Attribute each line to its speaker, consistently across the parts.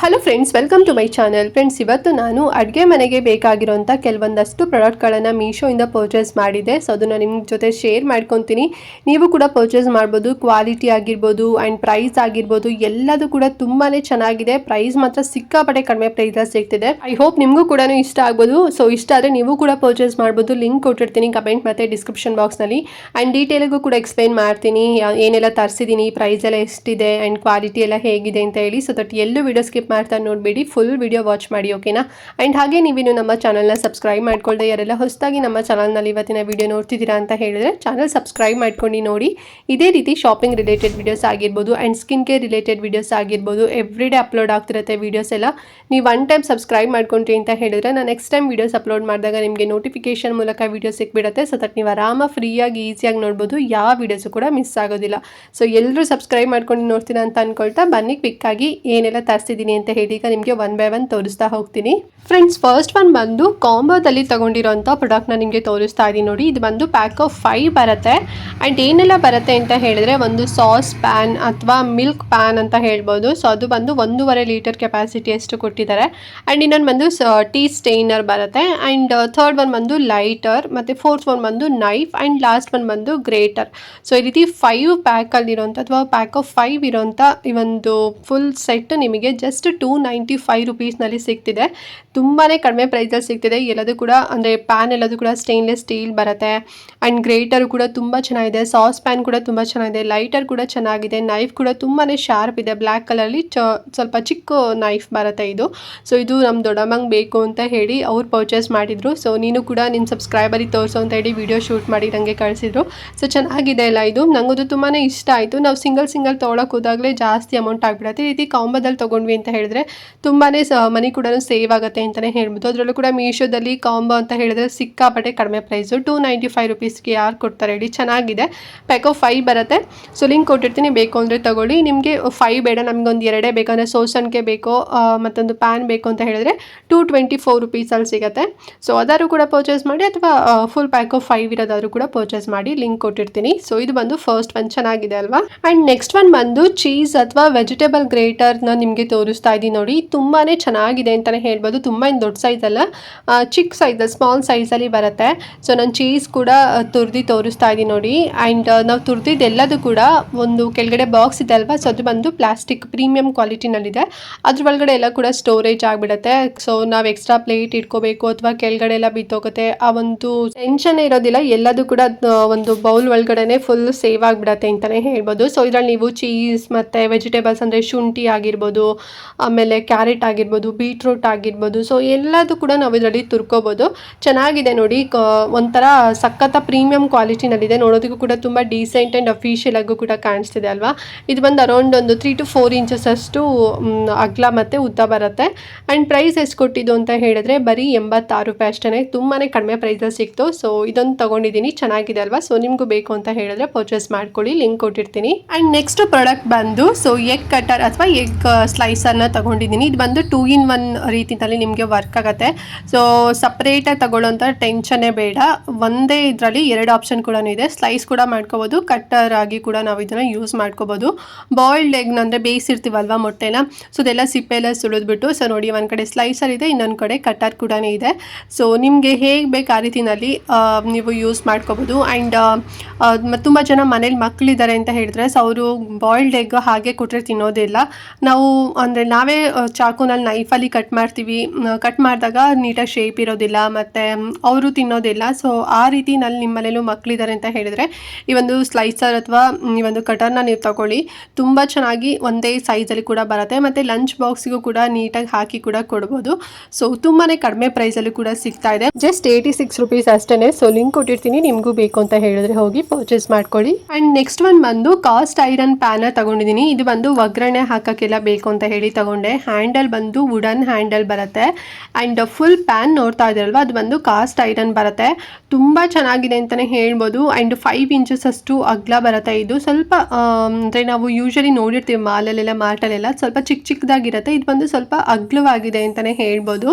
Speaker 1: Hello friends, welcome to my channel. Friends, ಇವತ್ತು ನಾನು ಅಡುಗೆ ಮನೆಗೆ ಬೇಕಾಗಿರೋಂಥ ಕೆಲವೊಂದಷ್ಟು ಪ್ರಾಡಕ್ಟ್ಗಳನ್ನು ಮೀಶೋಯಿಂದ ಪರ್ಚೇಸ್ ಮಾಡಿದೆ. ಸೊ ಅದನ್ನು ನಿಮ್ಮ ಜೊತೆ ಶೇರ್ ಮಾಡ್ಕೊತೀನಿ. ನೀವು ಕೂಡ ಪರ್ಚೇಸ್ ಮಾಡ್ಬೋದು. ಕ್ವಾಲಿಟಿ ಆಗಿರ್ಬೋದು ಆ್ಯಂಡ್ ಪ್ರೈಸ್ ಆಗಿರ್ಬೋದು ಎಲ್ಲದೂ ಕೂಡ ತುಂಬಾ ಚೆನ್ನಾಗಿದೆ. ಪ್ರೈಸ್ ಮಾತ್ರ ಸಿಕ್ಕಾಪಟ್ಟೆ ಕಡಿಮೆ ಪ್ರೈಸಲ್ಲಿ ಸಿಗ್ತಿದೆ. ಐ ಹೋಪ್ ನಿಮಗೂ ಕೂಡ ಇಷ್ಟ ಆಗ್ಬೋದು. ಸೊ ಇಷ್ಟ ಆದರೆ ನೀವು ಕೂಡ ಪರ್ಚೇಸ್ ಮಾಡ್ಬೋದು. ಲಿಂಕ್ ಕೊಟ್ಟಿರ್ತೀನಿ ಕಮೆಂಟ್ ಮತ್ತು ಡಿಸ್ಕ್ರಿಪ್ಷನ್ ಬಾಕ್ಸ್ನಲ್ಲಿ. ಆ್ಯಂಡ್ ಡೀಟೇಲಿಗೂ ಕೂಡ ಎಕ್ಸ್ಪ್ಲೈನ್ ಮಾಡ್ತೀನಿ ಏನೆಲ್ಲ ತರಿಸಿದ್ದೀನಿ, ಪ್ರೈಸ್ ಎಲ್ಲ ಎಷ್ಟಿದೆ ಆ್ಯಂಡ್ ಕ್ವಾಲಿಟಿ ಎಲ್ಲ ಹೇಗಿದೆ ಅಂತ ಹೇಳಿ. ಸೊ ದಟ್ ಎಲ್ಲೂ ವಿಡಿಯೋ ಸ್ಕಿಪ್ ಮಾಡ್ತಾ ನೋಡಬೇಡಿ, ಫುಲ್ ವಿಡಿಯೋ ವಾಚ್ ಮಾಡಿ, ಓಕೆನಾ. ಆ್ಯಂಡ್ ಹಾಗೆ ನೀವಿನ್ನು ನಮ್ಮ ಚಾನಲ್ನ ಸಬ್ಸ್ಕ್ರೈಬ್ ಮಾಡ್ಕೊಳ್ಳದೆ ಯಾರೆಲ್ಲ ಹೊಸದಾಗಿ ನಮ್ಮ ಚಾನಲ್ನಲ್ಲಿ ಇವತ್ತಿನ ವಿಡಿಯೋ ನೋಡ್ತಿದ್ದೀರಾ ಅಂತ ಹೇಳಿದ್ರೆ ಚಾನಲ್ ಸಬ್ಸ್ಕ್ರೈಬ್ ಮಾಡ್ಕೊಂಡು ನೋಡಿ. ಇದೇ ರೀತಿ ಶಾಪಿಂಗ್ ರಿಲೇಟೆಡ್ ವಿಡಿಯೋಸ್ ಆಗಿರ್ಬೋದು and skin care related videos ಆಗಿರ್ಬೋದು ಎವ್ರಿಡೇ ಅಪ್ಲೋಡ್ ಆಗ್ತಿರುತ್ತೆ ವಿಡಿಯೋಸ್ ಎಲ್ಲ. ನೀವು ಒನ್ ಟೈಮ್ ಸಬ್ಸ್ಕ್ರೈಬ್ ಮಾಡ್ಕೊಂಡ್ರಿ ಅಂತ ಹೇಳಿದ್ರೆ ನಾನು ನೆಕ್ಸ್ಟ್ ಟೈಮ್ ವಿಡಿಯೋಸ್ ಅಪ್ಲೋಡ್ ಮಾಡಿದಾಗ ನಿಮಗೆ ನೋಟಿಫಿಕೇಶನ್ ಮೂಲಕ ವಿಡಿಯೋ ಸಿಕ್ಬಿಡುತ್ತೆ. ಸೊ ದಟ್ ನೀವು ಆರಾಮಾಗಿ ಫ್ರೀಯಾಗಿ ಈಸಿಯಾಗಿ ನೋಡ್ಬೋದು, ಯಾವ ವಿಡಿಯೋಸು ಕೂಡ ಮಿಸ್ ಆಗೋದಿಲ್ಲ. ಸೊ ಎಲ್ಲರೂ ಸಬ್ಸ್ಕ್ರೈಬ್ ಮಾಡ್ಕೊಂಡು ನೋಡ್ತೀರಾ ಅಂತ ಅಂದ್ಕೊಳ್ತಾ ಬನ್ನಿ ಕ್ವಿಕ್ಕಾಗಿ ಏನೆಲ್ಲ ತರಿಸಿದ್ದೀನಿ ಅಂತ ಹೇಳಿ ಈಗ ನಿಮಗೆ ಒನ್ ಬೈ ಒನ್ ತೋರಿಸ್ತಾ ಹೋಗ್ತೀನಿ. ಫ್ರೆಂಡ್ಸ್, ಫಸ್ಟ್ ಒನ್ ಬಂದು ಕಾಂಬೋದಲ್ಲಿ ತಗೊಂಡಿರೋಂಥ ಪ್ರಾಡಕ್ಟ್ನ ನಿಮಗೆ ತೋರಿಸ್ತಾ ಇದ್ದೀನಿ ನೋಡಿ. ಇದು ಬಂದು ಪ್ಯಾಕ್ ಆಫ್ 5 ಬರುತ್ತೆ. ಆ್ಯಂಡ್ ಏನೆಲ್ಲ ಬರುತ್ತೆ ಅಂತ ಹೇಳಿದ್ರೆ ಒಂದು ಸಾಸ್ ಪ್ಯಾನ್ ಅಥವಾ ಮಿಲ್ಕ್ ಪ್ಯಾನ್ ಅಂತ ಹೇಳ್ಬೋದು. ಸೊ ಅದು ಬಂದು 1.5 ಲೀಟರ್ ಕೆಪಾಸಿಟಿ ಅಷ್ಟು ಕೊಟ್ಟಿದ್ದಾರೆ. ಆ್ಯಂಡ್ ಇನ್ನೊಂದು ಬಂದು ಟೀ ಸ್ಟೈನರ್ ಬರುತ್ತೆ. ಆ್ಯಂಡ್ ಥರ್ಡ್ ಒನ್ ಬಂದು ಲೈಟರ್, ಮತ್ತು ಫೋರ್ತ್ ಒನ್ ಬಂದು ನೈಫ್, ಆ್ಯಂಡ್ ಲಾಸ್ಟ್ ಒನ್ ಬಂದು ಗ್ರೇಟರ್. ಸೊ ಈ ರೀತಿ 5 ಪ್ಯಾಕಲ್ಲಿರೋಂಥ ಅಥವಾ ಪ್ಯಾಕ್ ಆಫ್ 5 ಇರೋಂಥ ಈ ಒಂದು ಫುಲ್ ಸೆಟ್ ನಿಮಗೆ ಜಸ್ಟ್ 295 ರುಪೀಸ್ನಲ್ಲಿ ಸಿಗ್ತಿದೆ. ತುಂಬಾ ಕಡಿಮೆ ಪ್ರೈಸಲ್ಲಿ ಸಿಗ್ತಿದೆ. ಎಲ್ಲದೂ ಕೂಡ ಅಂದರೆ ಪ್ಯಾನ್ ಎಲ್ಲದೂ ಕೂಡ ಸ್ಟೇನ್ಲೆಸ್ ಸ್ಟೀಲ್ ಬರುತ್ತೆ. ಆ್ಯಂಡ್ ಗ್ರೇಟರ್ ಕೂಡ ತುಂಬ ಚೆನ್ನಾಗಿದೆ. ಸಾಸ್ ಪ್ಯಾನ್ ಕೂಡ ತುಂಬ ಚೆನ್ನಾಗಿದೆ. ಲೈಟರ್ ಕೂಡ ಚೆನ್ನಾಗಿದೆ. ನೈಫ್ ಕೂಡ ತುಂಬಾ ಶಾರ್ಪ್ ಇದೆ. ಬ್ಲ್ಯಾಕ್ ಕಲರ್ಲಿ ಸ್ವಲ್ಪ ಚಿಕ್ಕ ನೈಫ್ ಬರುತ್ತೆ ಇದು. ಸೊ ಇದು ನಮ್ಮ ದೊಡ್ಡಮ್ಮಂಗೆ ಬೇಕು ಅಂತ ಹೇಳಿ ಅವ್ರು ಪರ್ಚೇಸ್ ಮಾಡಿದರು. ಸೊ ನೀನು ಕೂಡ ನಿನ್ನ ಸಬ್ಸ್ಕ್ರೈಬರಿಗೆ ತೋರಿಸು ಅಂತ ಹೇಳಿ ವಿಡಿಯೋ ಶೂಟ್ ಮಾಡಿ ನನಗೆ ಕಳಿಸಿದ್ರು. ಸೊ ಚೆನ್ನಾಗಿದೆ ಅಲ್ಲ ಇದು, ನನಗದು ತುಂಬಾ ಇಷ್ಟ ಆಯಿತು. ನಾವು ಸಿಂಗಲ್ ತೊಗೊಳಕ್ಕೆ ಹೋದಾಗಲೇ ಜಾಸ್ತಿ ಅಮೌಂಟ್ ಆಗಿಬಿಡುತ್ತೆ. ಈ ರೀತಿ ಕಾಂಬೋದಲ್ಲಿ ತೊಗೊಂಡ್ವಿ ಅಂತ ಹೇಳಿದ್ರೆ ತುಂಬಾ ಮನಿ ಕೂಡ ಸೇವ್ ಆಗುತ್ತೆ ಅಂತಲೇ ಹೇಳ್ಬೋದು. ಅದರಲ್ಲೂ ಕೂಡ ಮೀಶೋದಲ್ಲಿ ಕಾಂಬೋ ಅಂತ ಹೇಳಿದ್ರೆ ಸಿಕ್ಕಾಪಟ್ಟೆ ಕಡಿಮೆ ಪ್ರೈಸು. 295 ರುಪೀಸ್ಗೆ ಯಾರು ಕೊಡ್ತಾರೆ ಹೇಳಿ. ಚೆನ್ನಾಗಿದೆ. ಪ್ಯಾಕ್ ಆಫ್ 5 ಬರುತ್ತೆ. ಸೊ ಲಿಂಕ್ ಕೊಟ್ಟಿರ್ತೀನಿ, ಬೇಕು ಅಂದರೆ ತಗೊಳ್ಳಿ. ನಿಮಗೆ 5 ಬೇಡ, ನಮಗೊಂದು 2 ಬೇಕಂದರೆ ಸೋಸನ್ಗೆ ಬೇಕು, ಮತ್ತೊಂದು ಪ್ಯಾನ್ ಬೇಕು ಅಂತ ಹೇಳಿದ್ರೆ 224 ರುಪೀಸಲ್ಲಿ ಸಿಗುತ್ತೆ. ಸೊ ಅದಾದರೂ ಕೂಡ ಪರ್ಚೇಸ್ ಮಾಡಿ, ಅಥವಾ ಫುಲ್ ಪ್ಯಾಕ್ ಆಫ್ 5 ಇರೋದಾದರೂ ಕೂಡ ಪರ್ಚೇಸ್ ಮಾಡಿ. ಲಿಂಕ್ ಕೊಟ್ಟಿರ್ತೀನಿ. ಸೊ ಇದು ಬಂದು ಫಸ್ಟ್ ಒನ್, ಚೆನ್ನಾಗಿದೆ ಅಲ್ವಾ. ಆ್ಯಂಡ್ ನೆಕ್ಸ್ಟ್ ಒನ್ ಬಂದು ಚೀಸ್ ಅಥವಾ ವೆಜಿಟೇಬಲ್ ಗ್ರೇಟರ್ನ ನಿಮಗೆ ತೋರಿಸ್ತಾ ಇದ್ದೀನಿ ನೋಡಿ. ತುಂಬಾ ಚೆನ್ನಾಗಿದೆ ಅಂತಲೇ ಹೇಳ್ಬೋದು. ತುಂಬ ದೊಡ್ಡ ಸೈಜ್ ಅಲ್ಲ, ಚಿಕ್ಕ ಸೈಜಲ್ಲಿ ಸ್ಮಾಲ್ ಸೈಜಲ್ಲಿ ಬರುತ್ತೆ. ಸೊ ನಾನು ಚೀಸ್ ಕೂಡ ತುರ್ದು ತೋರಿಸ್ತಾ ಇದ್ದೀನಿ ನೋಡಿ. ಆ್ಯಂಡ್ ನಾವು ತುರ್ದಿದ್ದೆಲ್ಲದು ಕೂಡ ಒಂದು ಕೆಳಗಡೆ ಬಾಕ್ಸ್ ಇದೆ ಅಲ್ವಾ. ಸೊ ಅದು ಬಂದು ಪ್ಲಾಸ್ಟಿಕ್ ಪ್ರೀಮಿಯಂ ಕ್ವಾಲಿಟಿನಲ್ಲಿದೆ. ಅದ್ರ ಒಳಗಡೆ ಎಲ್ಲ ಕೂಡ ಸ್ಟೋರೇಜ್ ಆಗಿಬಿಡುತ್ತೆ. ಸೊ ನಾವು ಎಕ್ಸ್ಟ್ರಾ ಪ್ಲೇಟ್ ಇಟ್ಕೋಬೇಕು ಅಥವಾ ಕೆಳಗಡೆ ಎಲ್ಲ ಬಿತ್ತೋಗುತ್ತೆ, ಆ ಒಂದು ಟೆನ್ಷನ್ ಇರೋದಿಲ್ಲ. ಎಲ್ಲದೂ ಕೂಡ ಒಂದು ಬೌಲ್ ಒಳಗಡೆ ಫುಲ್ ಸೇವ್ ಆಗಿಬಿಡತ್ತೆ ಅಂತಲೇ ಹೇಳ್ಬೋದು. ಸೊ ಇದರಲ್ಲಿ ನೀವು ಚೀಸ್ ಮತ್ತು ವೆಜಿಟೇಬಲ್ಸ್ ಅಂದರೆ ಶುಂಠಿ ಆಗಿರ್ಬೋದು, ಆಮೇಲೆ ಕ್ಯಾರೆಟ್ ಆಗಿರ್ಬೋದು, ಬೀಟ್ರೂಟ್ ಆಗಿರ್ಬೋದು, ಸೊ ಎಲ್ಲದೂ ಕೂಡ ನಾವು ಇದರಲ್ಲಿ ತುರ್ಕೋಬೋದು. ಚೆನ್ನಾಗಿದೆ ನೋಡಿ. ಒಂಥರ ಸಖತ್ತ ಪ್ರೀಮಿಯಂ ಕ್ವಾಲಿಟಿನಲ್ಲಿದೆ. ನೋಡೋದಕ್ಕೂ ಕೂಡ ತುಂಬ ಡೀಸೆಂಟ್ ಆ್ಯಂಡ್ ಅಫಿಷಿಯಲ್ ಆಗು ಕೂಡ ಕಾಣಿಸ್ತಿದೆ ಅಲ್ವಾ. ಇದು ಬಂದು ಅರೌಂಡ್ ಒಂದು 3 to 4 ಇಂಚಸ್ ಅಷ್ಟು ಅಗಲ ಮತ್ತು ಉದ್ದ ಬರುತ್ತೆ. ಆ್ಯಂಡ್ ಪ್ರೈಸ್ ಎಷ್ಟು ಕೊಟ್ಟಿದ್ದು ಅಂತ ಹೇಳಿದ್ರೆ ಬರೀ 86 ರೂಪಾಯಿ ಅಷ್ಟೇ. ತುಂಬಾ ಕಡಿಮೆ ಪ್ರೈಸಲ್ಲಿ ಸಿಕ್ತು. ಸೊ ಇದೊಂದು ತೊಗೊಂಡಿದ್ದೀನಿ, ಚೆನ್ನಾಗಿದೆ ಅಲ್ವಾ. ಸೊ ನಿಮಗೂ ಬೇಕು ಅಂತ ಹೇಳಿದ್ರೆ ಪರ್ಚೇಸ್ ಮಾಡ್ಕೊಳ್ಳಿ, ಲಿಂಕ್ ಕೊಟ್ಟಿರ್ತೀನಿ. ಆ್ಯಂಡ್ ನೆಕ್ಸ್ಟ್ ಪ್ರಾಡಕ್ಟ್ ಬಂದು ಎಗ್ ಕಟರ್ ಅಥವಾ ಎಗ್ ಸ್ಲೈಸರ್ನ ತೊಗೊಂಡಿದ್ದೀನಿ. ಇದು ಬಂದು 2 in 1 ರೀತಿಯಲ್ಲಿ ನಿಮಗೆ ವರ್ಕ್ ಆಗುತ್ತೆ. ಸೊ ಸಪ್ರೇಟಾಗಿ ತಗೊಳ್ಳೋಂಥ ಟೆನ್ಷನ್ನೇ ಬೇಡ. ಒಂದೇ ಇದರಲ್ಲಿ 2 ಆಪ್ಷನ್ ಕೂಡ ಇದೆ. ಸ್ಲೈಸ್ ಕೂಡ ಮಾಡ್ಕೋಬೋದು, ಕಟ್ಟರ್ ಆಗಿ ಕೂಡ ನಾವು ಇದನ್ನು ಯೂಸ್ ಮಾಡ್ಕೋಬೋದು. ಬಾಯ್ಲ್ಡ್ ಎಗ್ನ ಅಂದರೆ ಬೇಯಿಸಿರ್ತೀವಲ್ವ ಮೊಟ್ಟೆನ, ಸೊ ಅದೆಲ್ಲ ಸಿಪ್ಪೆಲ್ಲ ಸುಳಿದ್ಬಿಟ್ಟು, ಸೊ ನೋಡಿ ಒಂದು ಕಡೆ ಸ್ಲೈಸರ್ ಇದೆ, ಇನ್ನೊಂದು ಕಡೆ ಕಟ್ಟರ್ ಕೂಡ ಇದೆ. ಸೊ ನಿಮಗೆ ಹೇಗೆ ಬೇಕು ಆ ರೀತಿಯಲ್ಲಿ ನೀವು ಯೂಸ್ ಮಾಡ್ಕೋಬೋದು. ಆ್ಯಂಡ್ ತುಂಬ ಜನ ಮನೇಲಿ ಮಕ್ಕಳಿದ್ದಾರೆ ಅಂತ ಹೇಳಿದ್ರೆ ಸೊ ಅವರು ಬಾಯ್ಲ್ಡ್ ಎಗ್ ಹಾಗೆ ಕೊಟ್ಟರೆ ತಿನ್ನೋದಿಲ್ಲ. ನಾವು ಅಂದರೆ ನಾವೇ ಚಾಕುನಲ್ಲಿ ನೈಫಲ್ಲಿ ಕಟ್ ಮಾಡ್ತೀವಿ. ಕಟ್ ಮಾಡಿದಾಗ ನೀಟಾಗಿ ಶೇಪ್ ಇರೋದಿಲ್ಲ ಮತ್ತು ಅವರು ತಿನ್ನೋದಿಲ್ಲ. ಸೊ ಆ ರೀತಿ ನಿಮ್ಮ ಮನೇಲೂ ಮಕ್ಕಳಿದ್ದಾರೆ ಅಂತ ಹೇಳಿದರೆ ಈ ಒಂದು ಸ್ಲೈಸರ್ ಅಥವಾ ಈ ಒಂದು ಕಟರ್ನ ನೀವು ತಗೊಳ್ಳಿ. ತುಂಬ ಚೆನ್ನಾಗಿ ಒಂದೇ ಸೈಜಲ್ಲಿ ಕೂಡ ಬರುತ್ತೆ ಮತ್ತು ಲಂಚ್ ಬಾಕ್ಸಿಗೂ ಕೂಡ ನೀಟಾಗಿ ಹಾಕಿ ಕೂಡ ಕೊಡ್ಬೋದು. ಸೊ ತುಂಬಾ ಕಡಿಮೆ ಪ್ರೈಸಲ್ಲೂ ಕೂಡ ಸಿಗ್ತಾ ಇದೆ. ಜಸ್ಟ್ 86 ರುಪೀಸ್ ಅಷ್ಟೇ. ಸೊ ಲಿಂಕ್ ಕೊಟ್ಟಿರ್ತೀನಿ, ನಿಮಗೂ ಬೇಕು ಅಂತ ಹೇಳಿದ್ರೆ ಹೋಗಿ ಪರ್ಚೇಸ್ ಮಾಡ್ಕೊಳ್ಳಿ. ಆ್ಯಂಡ್ ನೆಕ್ಸ್ಟ್ ಒನ್ ಬಂದು ಕಾಸ್ಟ್ ಐರನ್ ಪ್ಯಾನ ತಗೊಂಡಿದ್ದೀನಿ. ಇದು ಬಂದು ಒಗ್ಗರಣೆ ಹಾಕೋಕ್ಕೆಲ್ಲ ಬೇಕು ಅಂತ ಹೇಳಿ ತಗೊಂಡೆ. ಹ್ಯಾಂಡಲ್ ಬಂದು ವುಡನ್ ಹ್ಯಾಂಡಲ್ ಬರುತ್ತೆ. ಆ್ಯಂಡ್ ಫುಲ್ ಪ್ಯಾನ್ ನೋಡ್ತಾ ಇದ್ದೀರಲ್ವ, ಅದು ಬಂದು ಕಾಸ್ಟ್ ಐರನ್ ಬರುತ್ತೆ. ತುಂಬ ಚೆನ್ನಾಗಿದೆ ಅಂತಲೇ ಹೇಳ್ಬೋದು. ಆ್ಯಂಡ್ 5 ಇಂಚಸ್ ಅಷ್ಟು ಅಗಲ ಬರುತ್ತೆ. ಇದು ಸ್ವಲ್ಪ ಅಂದರೆ ನಾವು ಯೂಶಲಿ ನೋಡಿರ್ತೀವಿ ಮಾಲಲ್ಲೆಲ್ಲ, ಮಾರ್ಟಲ್ಲೆಲ್ಲ ಸ್ವಲ್ಪ ಚಿಕ್ಕದಾಗಿರುತ್ತೆ. ಇದು ಬಂದು ಸ್ವಲ್ಪ ಅಗಲವಾಗಿದೆ ಅಂತಲೇ ಹೇಳ್ಬೋದು.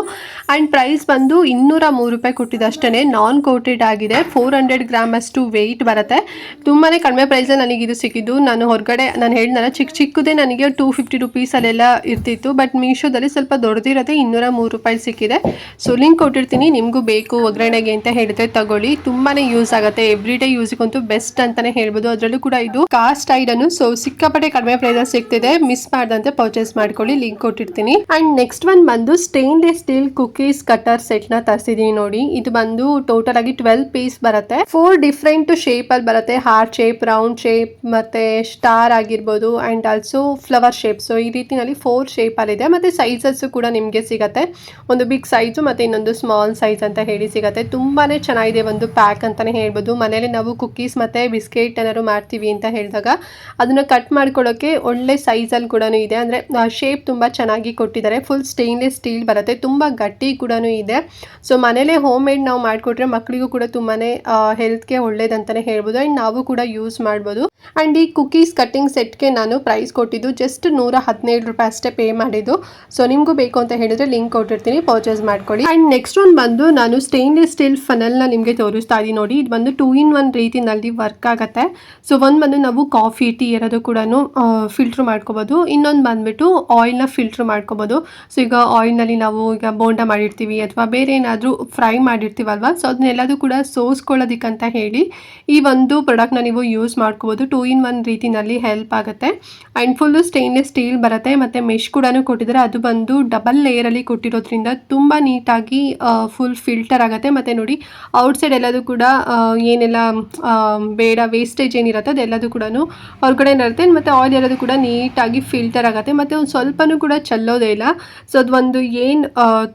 Speaker 1: ಆ್ಯಂಡ್ ಪ್ರೈಸ್ ಬಂದು 203 ರೂಪಾಯಿ ಕೊಟ್ಟಿದ್ದು ಅಷ್ಟೇ. ನಾನ್ ಕೋಟೆಡ್ ಆಗಿದೆ. 400 ಗ್ರಾಮ್ ಅಷ್ಟು ವೆಯ್ಟ್ ಬರುತ್ತೆ. ತುಂಬಾ ಕಡಿಮೆ ಪ್ರೈಸಲ್ಲಿ ನನಗೆ ಇದು ಸಿಕ್ಕಿದ್ದು. ನಾನು ಹೊರಗಡೆ ನಾನು ಹೇಳಿದ್ನಲ್ಲ ಚಿಕ್ಕದೇ ನನಗೆ 250 ರುಪೀಸಲ್ಲೆಲ್ಲ ಇರ್ತಿತ್ತು. ಬಟ್ ಮೀಶೋದಲ್ಲಿ ಸ್ವಲ್ಪ ದೊಡ್ಡದಿರತ್ತೆ 203 ರೂಪಾಯಿ ಸಿಕ್ಕಿದೆ. ಸೊ ಲಿಂಕ್ ಕೊಟ್ಟಿರ್ತೀನಿ, ನಿಮಗೂ ಬೇಕು ಒಗ್ಗರಣೆಗೆ ಅಂತ ಹೇಳಿದ್ರೆ ತಗೊಳ್ಳಿ. ತುಂಬಾನೇ ಯೂಸ್ ಆಗುತ್ತೆ, ಎವ್ರಿ ಡೇ ಯೂಸ್ಗಂತೂ ಬೆಸ್ಟ್ ಅಂತಾನೆ ಹೇಳ್ಬೋದು. ಅದರಲ್ಲೂ ಕೂಡ ಇದು ಕಾಸ್ಟ್ ಐರನ್, ಸೊ ಸಿಕ್ಕಾಪಟ್ಟೆ ಕಡಿಮೆ ಪ್ರೈಸ್ ಸಿಗ್ತಿದೆ. ಮಿಸ್ ಮಾಡದಂತೆ ಪರ್ಚೇಸ್ ಮಾಡ್ಕೊಳ್ಳಿ, ಲಿಂಕ್ ಕೊಟ್ಟಿರ್ತೀನಿ. ಅಂಡ್ ನೆಕ್ಸ್ಟ್ ಒನ್ ಬಂದು stainless steel cookies cutter set ನ ತರಿಸಿದೀನಿ ನೋಡಿ. ಇದು ಬಂದು ಟೋಟಲ್ ಆಗಿ 12 ಪೀಸ್ ಬರುತ್ತೆ. 4 ಡಿಫ್ರೆಂಟ್ ಶೇಪ್ ಅಲ್ಲಿ ಬರುತ್ತೆ. ಹಾರ್ಟ್ ಶೇಪ್, ರೌಂಡ್ ಶೇಪ್, ಮತ್ತೆ ಸ್ಟಾರ್ ಆಗಿರ್ಬೋದು, and also flower shape. So ಈ ರೀತಿನಲ್ಲಿ 4 ಶೇಪ್ ಅಲ್ಲಿ ಇದೆ. ಮತ್ತೆ ಸೈಜಸ್ ಕೂಡ ನಿಮ್ಗೆ ಸಿಗತ್ತೆ. ಒಂದು ಬಿಗ್ ಸೈಜ್ ಮತ್ತೆ ಇನ್ನೊಂದು ಸ್ಮಾಲ್ ಸೈಜ್ ಅಂತ ಹೇಳಿ ಸಿಗತ್ತೆ. ತುಂಬಾನೇ ಚೆನ್ನಾಗಿದೆ ಒಂದು ಪ್ಯಾಕ್ ಅಂತಾನೆ ಹೇಳ್ಬೋದು. ಮನೇಲಿ ನಾವು ಕುಕೀಸ್ ಮತ್ತೆ ಬಿಸ್ಕೆಟ್ ಏನಾದ್ರು ಮಾಡ್ತೀವಿ ಅಂತ ಹೇಳಿದಾಗ ಅದನ್ನ ಕಟ್ ಮಾಡ್ಕೊಳ್ಳೋಕೆ ಒಳ್ಳೆ ಸೈಜ್ ಅಲ್ಲಿ ಕೂಡ ಇದೆ. ಅಂದ್ರೆ ಶೇಪ್ ತುಂಬಾ ಚೆನ್ನಾಗಿ ಕೊಟ್ಟಿದ್ದಾರೆ. ಫುಲ್ ಸ್ಟೇನ್ಲೆಸ್ ಸ್ಟೀಲ್ ಬರುತ್ತೆ, ತುಂಬಾ ಗಟ್ಟಿ ಕೂಡ ಇದೆ. ಸೊ ಮನೇಲೆ ಹೋಮ್ ಮೇಡ್ ನಾವು ಮಾಡ್ಕೊಟ್ರೆ ಮಕ್ಕಳಿಗೂ ಕೂಡ ತುಂಬಾನೇ ಹೆಲ್ತ್ಗೆ ಒಳ್ಳೇದಂತಾನೆ ಹೇಳ್ಬೋದು. ಅಂಡ್ ನಾವು ಕೂಡ ಯೂಸ್ ಮಾಡ್ಬೋದು. ಅಂಡ್ ಈ ಕುಕೀಸ್ ಕಟ್ಟಿಂಗ್ ಸೆಟ್ಗೆ ನಾನು ಪ್ರೈಸ್ ಕೊಟ್ಟಿದ್ದು ಜಸ್ಟ್ 117 ರೂಪಾಯಿ ಅಷ್ಟೇ ಪೇ ಮಾಡಿದ್ದು. ಸೊ ನಿಮಗೂ ಬೇಕು ಅಂತ ಹೇಳಿದ್ರೆ ಲಿಂಕ್ ಕೊಟ್ಟಿರ್ತೀನಿ, ಪರ್ಚೇಸ್ ಮಾಡ್ಕೊಳ್ಳಿ. ಅಂಡ್ ನೆಕ್ಸ್ಟ್ ಒಂದು ಬಂದು ನಾನು ಸ್ಟೇನ್ಲೆಸ್ ಸ್ಟೀಲ್ ಫನಲ್ ನ ನಿಮಗೆ ತೋರಿಸ್ತಾ ಇದ್ದೀನಿ ನೋಡಿ. ಇದು ಬಂದು 2-in-1 ರೀತಿನಲ್ಲಿ ವರ್ಕ್ ಆಗುತ್ತೆ. ಸೊ ಒಂದು ಬಂದು ನಾವು ಕಾಫಿ, ಟೀ ಇರೋದು ಕೂಡ ಫಿಲ್ಟರ್ ಮಾಡ್ಕೋಬಹುದು. ಇನ್ನೊಂದು ಬಂದ್ಬಿಟ್ಟು ಆಯಿಲ್ ನ ಫಿಲ್ಟರ್ ಮಾಡ್ಕೋಬಹುದು. ಸೊ ಈಗ ಆಯಿಲ್ ನಲ್ಲಿ ನಾವು ಈಗ ಬೋಂಡ ಮಾಡಿರ್ತೀವಿ ಅಥವಾ ಬೇರೆ ಏನಾದರೂ ಫ್ರೈ ಮಾಡಿರ್ತೀವಲ್ವಾ, ಸೊ ಅದನ್ನೆಲ್ಲದೂ ಕೂಡ ಸೋಸ್ಕೊಳ್ಳೋದಿಕ್ಕಂತ ಹೇಳಿ ಈ ಒಂದು ಪ್ರಾಡಕ್ಟ್ನ ನೀವು ಯೂಸ್ ಮಾಡ್ಕೋಬಹುದು. 2-in-1 ರೀತಿನಲ್ಲಿ ಹೆಲ್ಪ್ ಆಗುತ್ತೆ. ಅಂಡ್ ಫುಲ್ಲು ಸ್ಟೇನ್ಲೆಸ್ ಸ್ಟೀಲ್ ಬರುತ್ತೆ. ಮತ್ತೆ ಮೆಶ್ ಕೂಡ ಕೊಟ್ಟಿದ್ದಾರೆ. ಅದು ಬಂದು ಡಬಲ್ ಲೇಯರ್ ಅಲ್ಲಿ ಕೊಟ್ಟಿರೋದ್ರಿಂದ ತುಂಬಾ ನೀಟಾಗಿ ಫುಲ್ ಫಿಲ್ಟರ್ ಆಗುತ್ತೆ. ಮತ್ತೆ ನೋಡಿ ಔಟ್ಸೈಡ್ ಎಲ್ಲದೂ ಕೂಡ ಏನೆಲ್ಲ ಬೇಡ ವೇಸ್ಟೇಜ್ ಏನಿರುತ್ತೆ ಅದೆಲ್ಲದೂ ಕೂಡ ಹೊರಗಡೆ ಇರುತ್ತೆ. ಮತ್ತೆ ಆಯಿಲ್ ಎಲ್ಲದೂ ಕೂಡ ನೀಟಾಗಿ ಫಿಲ್ಟರ್ ಆಗುತ್ತೆ. ಮತ್ತೆ ಒಂದು ಸ್ವಲ್ಪನೂ ಕೂಡ ಚೆಲ್ಲೋದೇ ಇಲ್ಲ. ಸೊ ಅದು ಒಂದು ಏನು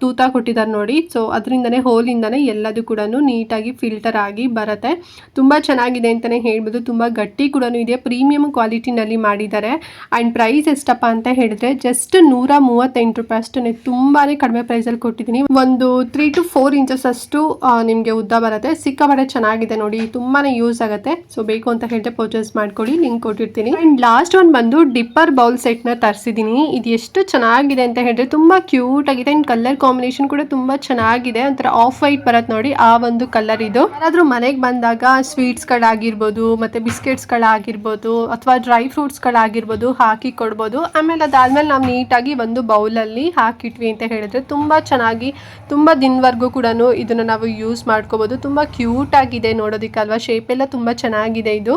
Speaker 1: ತೂತ ಕೊಟ್ಟಿದ್ದಾರೆ ನೋಡಿ, ಸೊ ಅದರಿಂದನೇ ಹೋಲಿಂದನೇ ಎಲ್ಲದೂ ಕೂಡ ನೀಟಾಗಿ ಫಿಲ್ಟರ್ ಆಗಿ ಬರುತ್ತೆ. ತುಂಬಾ ಚೆನ್ನಾಗಿದೆ ಅಂತಾನೆ ಹೇಳ್ಬೋದು. ತುಂಬಾ ಗಟ್ಟಿ ಕೂಡ ಇದೆ, ಪ್ರೀಮಿಯಂ ಕ್ವಾಲಿಟಿನಲ್ಲಿ ಮಾಡಿದ್ದಾರೆ. ಅಂಡ್ ಪ್ರೈಸ್ ಎಷ್ಟಪ್ಪ ಅಂತ ಹೇಳಿದ್ರೆ ಜಸ್ಟ್ 138 ರೂಪಾಯಿ ಅಷ್ಟೇ. ತುಂಬಾನೇ ಕಡಿಮೆ ಪ್ರೈಸ್ ಅಲ್ಲಿ ಕೊಟ್ಟಿದ್ದೀನಿ. ಒಂದು 3 to 4 ಇಂಚಸ್ ಅಷ್ಟು ನಿಮ್ಗೆ ಉದ್ದ ಬರುತ್ತೆ. ಸಿಕ್ಕಾಪಟ್ಟೆ ಚೆನ್ನಾಗಿದೆ ನೋಡಿ, ತುಂಬಾನೇ ಯೂಸ್ ಆಗುತ್ತೆ. ಸೊ ಬೇಕು ಅಂತ ಹೇಳಿದ್ರೆ ಪರ್ಚೇಸ್ ಮಾಡ್ಕೊಳ್ಳಿ, ಲಿಂಕ್ ಕೊಟ್ಟಿರ್ತೀನಿ. ಅಂಡ್ ಲಾಸ್ಟ್ ಒಂದು ಬಂದು ಡಿಪ್ಪರ್ ಬೌಲ್ ಸೆಟ್ ನ ತರಿಸಿದೀನಿ. ಇದು ಎಷ್ಟು ಚೆನ್ನಾಗಿದೆ ಅಂತ ಹೇಳಿದ್ರೆ ತುಂಬಾ ಕ್ಯೂಟ್ ಆಗಿದೆ. ಅಂಡ್ ಕಲರ್ ಕಾಂಬಿನೇಷನ್ ಕೂಡ ತುಂಬಾ ಚೆನ್ನಾಗಿದೆ. ಒಂಥರ ಆಫ್ ವೈಟ್ ಬರುತ್ತೆ ನೋಡಿ, ಆ ಒಂದು ಕಲರ್ ಇದು. ಯಾರಾದ್ರೂ ಮನೆಗೆ ಬಂದಾಗ ಸ್ವೀಟ್ಸ್ ಗಳಾಗಿರ್ಬೋದು, ಮತ್ತೆ ಬಿಸ್ಕೆಟ್ಸ್ ಗಳಾಗಿರ್ಬೋದು, ಅಥವಾ ಡ್ರೈ ಫ್ರೂಟ್ಸ್ ಗಳಾಗಿರ್ಬೋದು ಹಾಕಿ ಕೊಡ್ಬೋದು. ಆಮೇಲೆ ಅದಾದ್ಮೇಲೆ ನಾವು ನೀಟಾಗಿ ಒಂದು ಬೌಲಲ್ಲಿ ಹಾಕಿಟ್ವಿ ಅಂತ ಹೇಳಿದ್ರೆ ತುಂಬಾ ಚೆನ್ನಾಗಿ ತುಂಬಾ ದಿನವರೆಗೂ ಕೂಡ ಇದನ್ನ ನಾವು ಯೂಸ್ ಮಾಡ್ಕೋಬಹುದು. ತುಂಬಾ ಕ್ಯೂಟ್ ಆಗಿದೆ ನೋಡೋದಿಕ್ಕಲ್ವಾ, ಶೇಪ್ ಎಲ್ಲ ತುಂಬಾ ಚೆನ್ನಾಗಿದೆ. ಇದು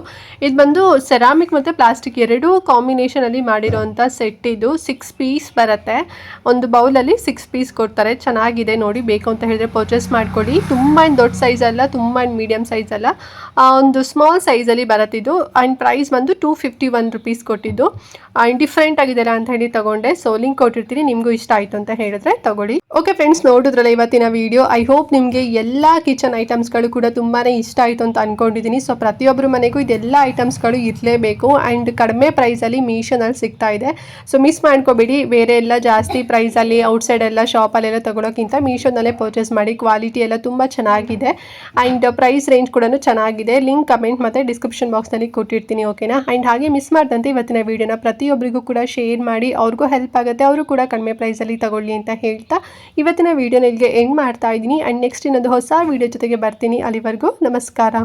Speaker 1: ಬಂದು ಸೆರಾಮಿಕ್ ಮತ್ತೆ ಪ್ಲಾಸ್ಟಿಕ್ ಎರಡೂ ಕಾಂಬಿನೇಷನ್ ಅಲ್ಲಿ ಮಾಡಿರೋಂಥ ಸೆಟ್. ಇದು 6 ಪೀಸ್ ಬರುತ್ತೆ. ಒಂದು ಬೌಲಲ್ಲಿ 6 ಪೀಸ್ ಕೊಡ್ತಾರೆ. ಚೆನ್ನಾಗಿದೆ ನೋಡಿ, ಬೇಕು ಅಂತ ಹೇಳಿದ್ರೆ ಪರ್ಚೇಸ್ ಮಾಡ್ಕೊಳ್ಳಿ. ತುಂಬಾ ದೊಡ್ಡ ಸೈಜ್ ಅಲ್ಲ, ತುಂಬಾ ಮೀಡಿಯಂ ಸೈಜ್ ಅಲ್ಲ, ಒಂದು ಸ್ಮಾಲ್ ಸೈಜ್ ಅಲ್ಲಿ ಬರುತ್ತೆ ಇದು. ಅಂಡ್ ಪ್ರೈಸ್ ಬಂದು 251 ರೂಪೀಸ್ ಕೊಟ್ಟಿದ್ದು. ಅಂಡ್ ಡಿಫ್ರೆಂಟ್ ಆಗಿದೆಲ್ಲ ಅಂತ ಹೇಳಿ ತಗೊಂಡೆ. ಸೊ ಲಿಂಕ್ ಕೊಟ್ಟಿರ್ತೀನಿ, ನಿಮಗೂ ಇಷ್ಟ ಆಯ್ತು ಅಂತ ಹೇಳಿದ್ರೆ ತಗೊಳ್ಳಿ. ಓಕೆ ಫ್ರೆಂಡ್ಸ್, ನೋಡಿದ್ರಲ್ಲ ಇವತ್ತಿನ ವಿಡಿಯೋ. ಐ ಹೋಪ್ ನಿಮಗೆ ಎಲ್ಲ ಕಿಚನ್ ಐಟಮ್ಸ್ಗಳು ಕೂಡ ತುಂಬಾನೇ ಇಷ್ಟ ಆಯಿತು ಅಂತ ಅನ್ಕೊಂಡಿದ್ದೀನಿ. ಸೊ ಪ್ರತಿಯೊಬ್ಬರು ಮನೆಗೂ ಇದೆಲ್ಲ ಐಟಮ್ಸ್ಗಳು ಇರಲೇಬೇಕು. ಆ್ಯಂಡ್ ಕಡಿಮೆ ಪ್ರೈಸಲ್ಲಿ ಮೀಶೋನಲ್ಲಿ ಸಿಗ್ತಾ ಇದೆ. ಸೊ ಮಿಸ್ ಮಾಡ್ಕೋಬೇಡಿ. ಬೇರೆ ಎಲ್ಲ ಜಾಸ್ತಿ ಪ್ರೈಸಲ್ಲಿ ಔಟ್ಸೈಡ್ ಎಲ್ಲ ಶಾಪಲ್ಲೆಲ್ಲ ತಗೊಳ್ಳೋಕ್ಕಿಂತ ಮೀಶೋನಲ್ಲೇ ಪರ್ಚೇಸ್ ಮಾಡಿ. ಕ್ವಾಲಿಟಿ ಎಲ್ಲ ತುಂಬ ಚೆನ್ನಾಗಿದೆ. ಆ್ಯಂಡ್ ಪ್ರೈಸ್ ರೇಂಜ್ ಕೂಡ ಚೆನ್ನಾಗಿದೆ. ಲಿಂಕ್ ಕಮೆಂಟ್ ಮತ್ತು ಡಿಸ್ಕ್ರಿಪ್ಷನ್ ಬಾಕ್ಸ್ನಲ್ಲಿ ಕೊಟ್ಟಿರ್ತೀನಿ, ಓಕೆನಾ. ಆ್ಯಂಡ್ ಹಾಗೆ ಮಿಸ್ ಮಾಡ್ದಂತೆ ಇವತ್ತಿನ ವಿಡಿಯೋನ ಪ್ರತಿಯೊಬ್ಬರಿಗೂ ಕೂಡ ಶೇರ್ ಮಾಡಿ, ಅವ್ರಿಗೂ ಹೆಲ್ಪ್ ಆಗುತ್ತೆ, ಅವರು ಕೂಡ ಕಡಿಮೆ ಪ್ರೈಸಲ್ಲಿ ತಗೊಳ್ಳಿ ಅಂತ ಹೇಳ್ತಾ ಇವತ್ತಿನ ವಿಡಿಯೋನ ಇಲ್ಲಿಗೆ ಎಂಡ್ ಮಾಡ್ತಾ ಇದ್ದೀನಿ. ಆ್ಯಂಡ್ ನೆಕ್ಸ್ಟ್ ಇನ್ನೊಂದು ಹೊಸ ವಿಡಿಯೋ ಜೊತೆಗೆ ಬರ್ತೀನಿ. ಅಲ್ಲಿವರೆಗೂ ನಮಸ್ಕಾರ.